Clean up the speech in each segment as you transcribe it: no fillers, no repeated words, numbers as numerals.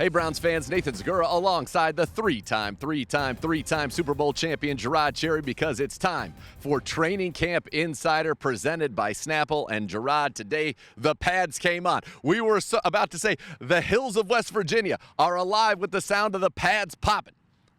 Hey, Browns fans, Nathan Zegura alongside the three-time Super Bowl champion Je'Rod Cherry, because it's time for Training Camp Insider presented by Snapple. And Je'Rod, today the pads came on. We were about to say the hills of West Virginia are alive with the sound of the pads popping.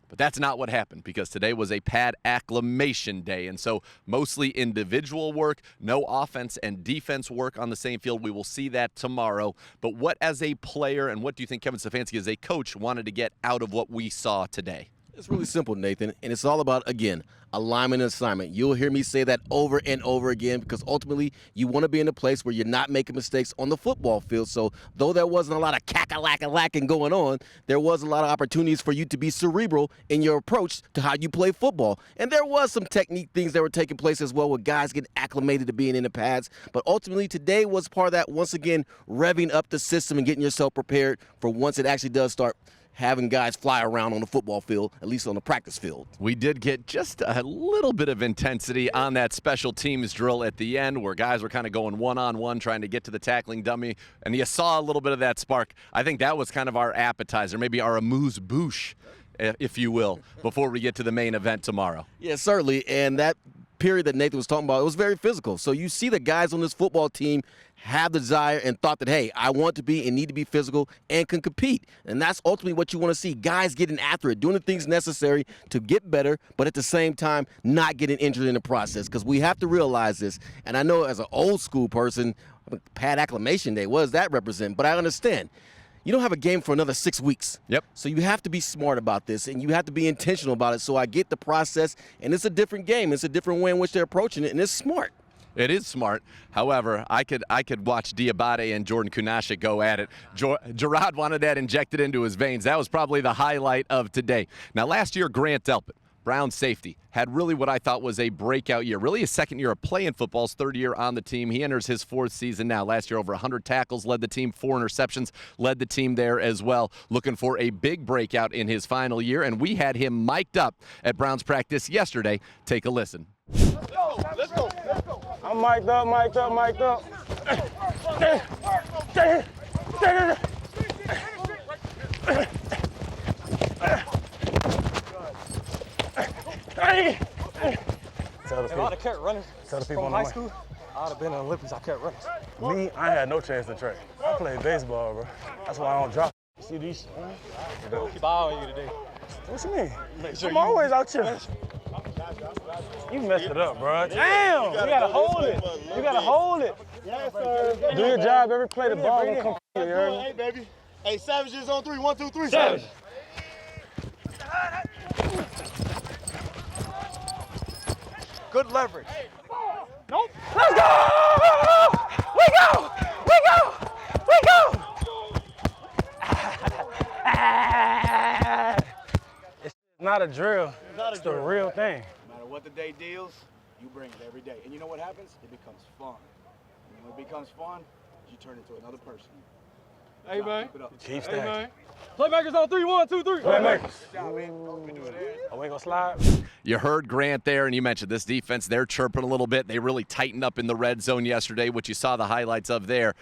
But that's not what happened, because today was a pad acclimation day. And so mostly individual work, no offense and defense work on the same field. We will see that tomorrow. But what, as a player, and what do you think Kevin Stefanski as a coach wanted to get out of what we saw today? It's really simple, Nathan, and it's all about, again, alignment and assignment. You'll hear me say that over and over again, because ultimately you want to be in a place where you're not making mistakes on the football field. So though there wasn't a lot of cack-a-lack-a-lacking going on, there was a lot of opportunities for you to be cerebral in your approach to how you play football. And there was some technique things that were taking place as well, with guys getting acclimated to being in the pads. But ultimately today was part of that, once again, revving up the system and getting yourself prepared for once it actually does start having guys fly around on the football field, at least on the practice field. We did get just a little bit of intensity on that special teams drill at the end, where guys were kind of going one-on-one trying to get to the tackling dummy, and you saw a little bit of that spark. I think that was kind of our appetizer, maybe our amuse-bouche, if you will, before we get to the main event tomorrow. Yeah, certainly, and that period that Nathan was talking about, it was very physical. So you see the guys on this football team have the desire and thought that, hey, I want to be and need to be physical and can compete. And that's ultimately what you want to see. Guys getting after it, doing the things necessary to get better, but at the same time, not getting injured in the process. Because we have to realize this. And I know as an old school person, pad acclimation day, what does that represent? But I understand. You don't have a game for another 6 weeks. Yep. So you have to be smart about this, and you have to be intentional about it. So I get the process, and it's a different game. It's a different way in which they're approaching it, and it's smart. It is smart. However, I could watch Diabate and Jordan Kunashe go at it. Je'Rod wanted that injected into his veins. That was probably the highlight of today. Now, last year, Grant Delpit, Brown safety, had really what I thought was a breakout year. Really his second year of playing football, his third year on the team. He enters his fourth season now. Last year, over 100 tackles, led the team, 4 interceptions, led the team there as well. Looking for a big breakout in his final year, and we had him mic'd up at Browns practice yesterday. Take a listen. Let's go, let's go, let's go. I'm mic'd up. If I'd have kept running from high school, I'd have been in the Olympics. I kept running. Me, I had no chance to track. I played baseball, bro. That's why I don't drop. See these? We'll keep an eye on you today. What you mean? I'm always out here. You messed it up, bro. Damn! You gotta hold it. You gotta hold it. Yes, sir. Do your job every play. The ball gonna come to you. Hey, baby. Hey, Savage is on 3. 1, 2, 3. Savage. Good leverage. Nope. Let's go! We go! We go! We go! It's not a drill. It's the real thing. No matter what the day deals, you bring it every day. And you know what happens? It becomes fun. And when it becomes fun, you turn into another person. Hey, man. Keep it up. Keep stacking. Hey, man. Playmakers on 3. 1, 2, 3. Playmakers. Good job, man. We do it there. Oh, we ain't gonna slide. You heard Grant there, and you mentioned this defense. They're chirping a little bit. They really tightened up in the red zone yesterday, which you saw the highlights of there.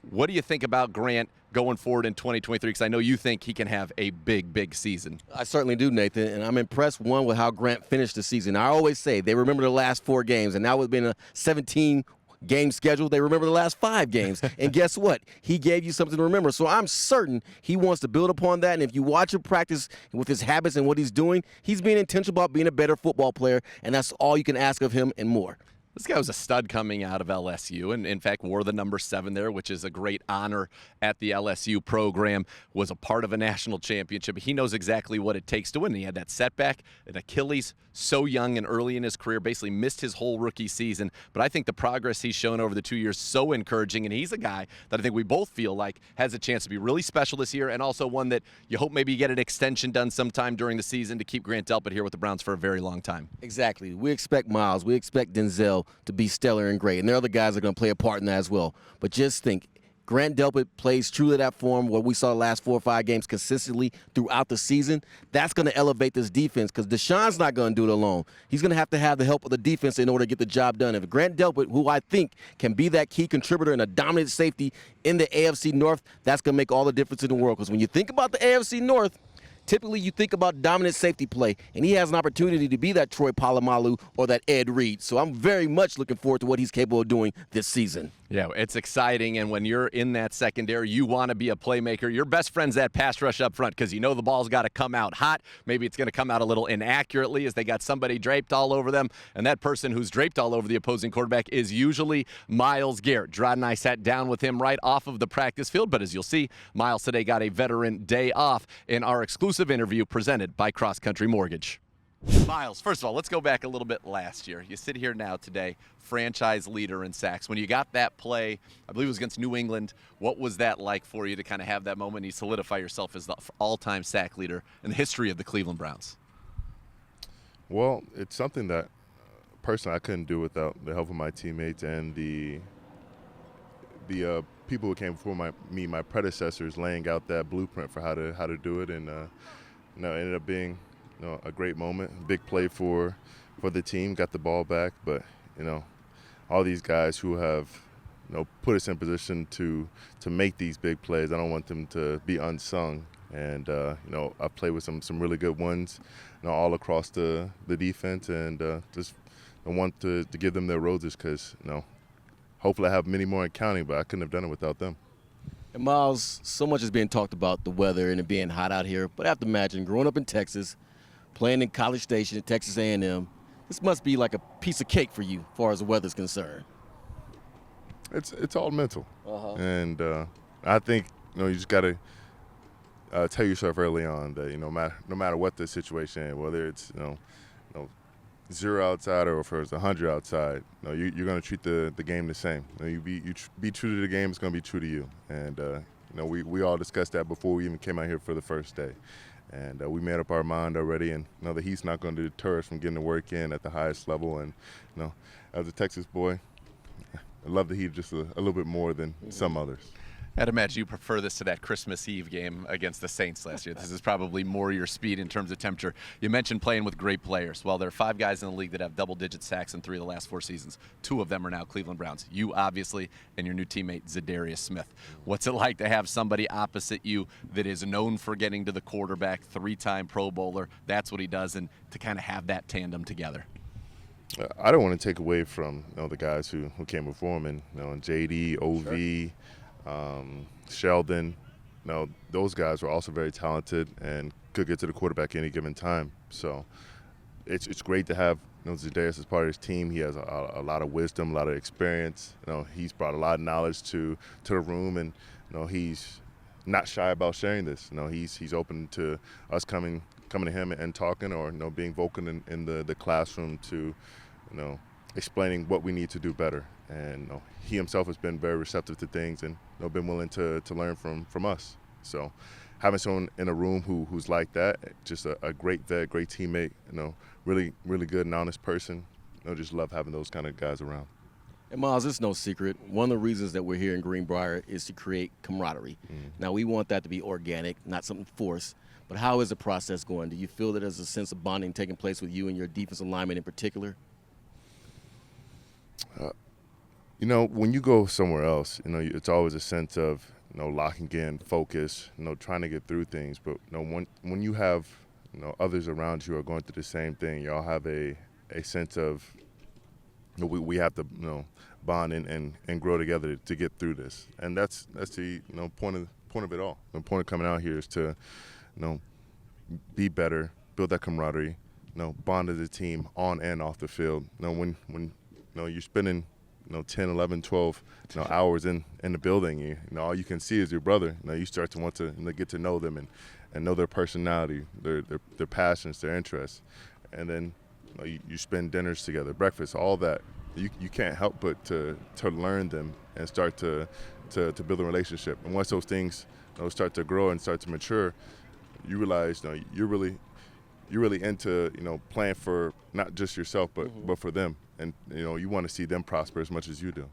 What do you think about Grant going forward in 2023? Because I know you think he can have a big, big season. I certainly do, Nathan, and I'm impressed, one, with how Grant finished the season. I always say they remember the last 4 games, and now it's been a 17-game schedule. They remember the last 5 games. And guess what? He gave you something to remember. So I'm certain he wants to build upon that. And if you watch him practice with his habits and what he's doing, he's being intentional about being a better football player, and that's all you can ask of him and more. This guy was a stud coming out of LSU, and in fact wore the number 7 there, which is a great honor at the LSU program, was a part of a national championship. He knows exactly what it takes to win. He had that setback, an Achilles, so young and early in his career, basically missed his whole rookie season. But I think the progress he's shown over the 2 years, so encouraging, and he's a guy that I think we both feel like has a chance to be really special this year, and also one that you hope maybe you get an extension done sometime during the season to keep Grant Delpit here with the Browns for a very long time. Exactly. We expect Myles, we expect Denzel to be stellar and great, and there are other guys that are going to play a part in that as well. But just think, Grant Delpit plays true to that form, what we saw the last 4 or 5 games consistently throughout the season, that's going to elevate this defense because Deshaun's not going to do it alone. He's going to have the help of the defense in order to get the job done. If Grant Delpit, who I think can be that key contributor and a dominant safety in the AFC North, that's going to make all the difference in the world. Because when you think about the AFC North, typically you think about dominant safety play, and he has an opportunity to be that Troy Polamalu or that Ed Reed. So I'm very much looking forward to what he's capable of doing this season. Yeah, it's exciting, and when you're in that secondary, you want to be a playmaker. Your best friend's that pass rush up front because you know the ball's got to come out hot. Maybe it's going to come out a little inaccurately as they got somebody draped all over them, and that person who's draped all over the opposing quarterback is usually Myles Garrett. Je'Rod and I sat down with him right off of the practice field, but as you'll see, Myles today got a veteran day off in our exclusive interview presented by Cross Country Mortgage. Myles, first of all, let's go back a little bit last year. You sit here now today, franchise leader in sacks. When you got that play, I believe it was against New England, what was that like for you to kind of have that moment and you solidify yourself as the all-time sack leader in the history of the Cleveland Browns? Well, it's something that personally I couldn't do without the help of my teammates and the people who came before my predecessors, laying out that blueprint for how to do it, and it ended up being a great moment, big play for the team, got the ball back, but all these guys who have put us in position to make these big plays, I don't want them to be unsung. And I played with some really good ones, all across the defense, and just I want to give them their roses because hopefully I have many more in counting, but I couldn't have done it without them. And Myles, so much is being talked about the weather and it being hot out here, but I have to imagine growing up in Texas, playing in College Station at Texas A&M, this must be like a piece of cake for you as far as the weather's concerned. It's all mental, and I think you just got to tell yourself early on that no matter what the situation is, whether it's 0 outside or if it's 100 outside, you're going to treat the game the same. You be true to the game, it's going to be true to you, and we all discussed that before we even came out here for the first day. And we made up our mind already, and the heat's not going to deter us from getting the work in at the highest level. And as a Texas boy, I love the heat just a little bit more than some others. I'd imagine you prefer this to that Christmas Eve game against the Saints last year. This is probably more your speed in terms of temperature. You mentioned playing with great players. Well, there are 5 guys in the league that have double-digit sacks in 3 of the last 4 seasons. 2 of them are now Cleveland Browns. You, obviously, and your new teammate, Za'Darius Smith. What's it like to have somebody opposite you that is known for getting to the quarterback, 3-time Pro Bowler? That's what he does, and to kind of have that tandem together. I don't want to take away from the guys who came before him, and JD, OV, Sheldon. Those guys were also very talented and could get to the quarterback any given time. So it's great to have Za'Darius as part of his team. He has a lot of wisdom, a lot of experience. He's brought a lot of knowledge to the room, and he's not shy about sharing this. He's open to us coming to him and talking, or being vocal in the classroom to explaining what we need to do better. And he himself has been very receptive to things and been willing to learn from us. So having someone in a room who's like that, just a great vet, great teammate, really, really good and honest person, just love having those kind of guys around. And Myles, it's no secret. One of the reasons that we're here in Greenbrier is to create camaraderie. Now, we want that to be organic, not something forced. But how is the process going? Do you feel that there's a sense of bonding taking place with you and your defensive lineman in particular? When you go somewhere else, it's always a sense of, locking in, focus, trying to get through things. But, when you have, others around you are going through the same thing, y'all have a sense of, we have to, bond and grow together to get through this. And that's the, point of it all. The point of coming out here is to, be better, build that camaraderie, bond as a team on and off the field. When you're spending 10, 11, 12 hours in the building, all you can see is your brother. You start to want to get to know them and know their personality, their passions, their interests. And then you spend dinners together, breakfast, all that. You can't help but to learn them and start to build a relationship. And once those things start to grow and start to mature, you realize you're really into playing for not just yourself but for them. And you want to see them prosper as much as you do.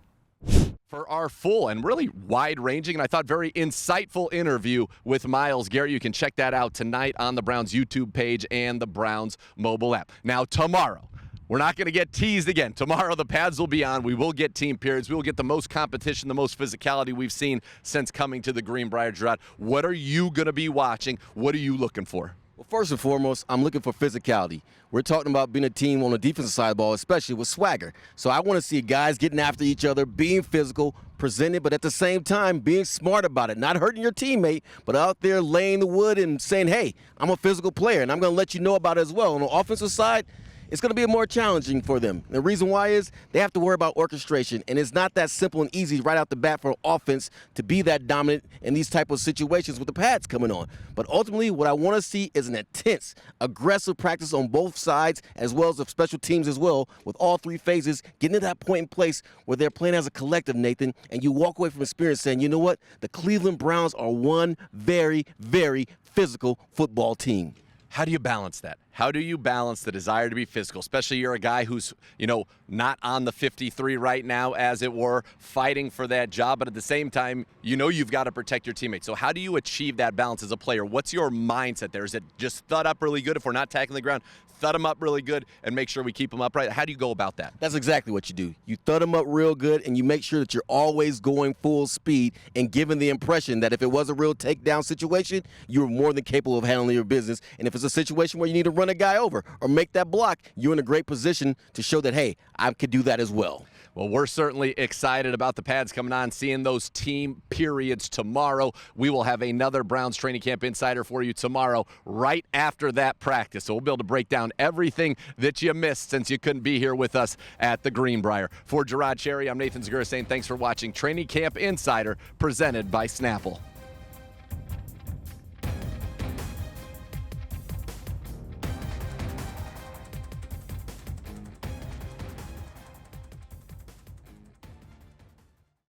For our full and really wide-ranging and I thought very insightful interview with Myles Garrett. You can check that out tonight on the Browns YouTube page and the Browns mobile app. Now, tomorrow, we're not going to get teased again. Tomorrow, the pads will be on. We will get team periods. We will get the most competition, the most physicality we've seen since coming to the Greenbrier. Je'Rod, what are you going to be watching? What are you looking for? Well, first and foremost, I'm looking for physicality. We're talking about being a team on the defensive side of the ball, especially with swagger. So I want to see guys getting after each other, being physical, presented, but at the same time being smart about it, not hurting your teammate, but out there laying the wood and saying, hey, I'm a physical player, and I'm going to let you know about it as well. On the offensive side, it's going to be more challenging for them. The reason why is they have to worry about orchestration, and it's not that simple and easy right out the bat for offense to be that dominant in these type of situations with the pads coming on. But ultimately, what I want to see is an intense, aggressive practice on both sides, as well as the special teams as well, with all three phases, getting to that point in place where they're playing as a collective, Nathan, and you walk away from experience saying, you know what, the Cleveland Browns are one very, very physical football team. How do you balance that? How do you balance the desire to be physical, especially you're a guy who's, not on the 53 right now, as it were, fighting for that job, but at the same time, you've got to protect your teammates. So how do you achieve that balance as a player? What's your mindset there? Is it just thud up really good if we're not tackling the ground? Thud them up really good and make sure we keep them upright. How do you go about that? That's exactly what you do. You thud them up real good, and you make sure that you're always going full speed and giving the impression that if it was a real takedown situation, you're more than capable of handling your business. And if it's a situation where you need to run a guy over or make that block, you're in a great position to show that, hey, I could do that as well. Well, we're certainly excited about the pads coming on, seeing those team periods tomorrow. We will have another Browns Training Camp Insider for you tomorrow right after that practice. So we'll be able to break down everything that you missed since you couldn't be here with us at the Greenbrier. For Je'Rod Cherry, I'm Nathan Zegura saying thanks for watching Training Camp Insider presented by Snapple.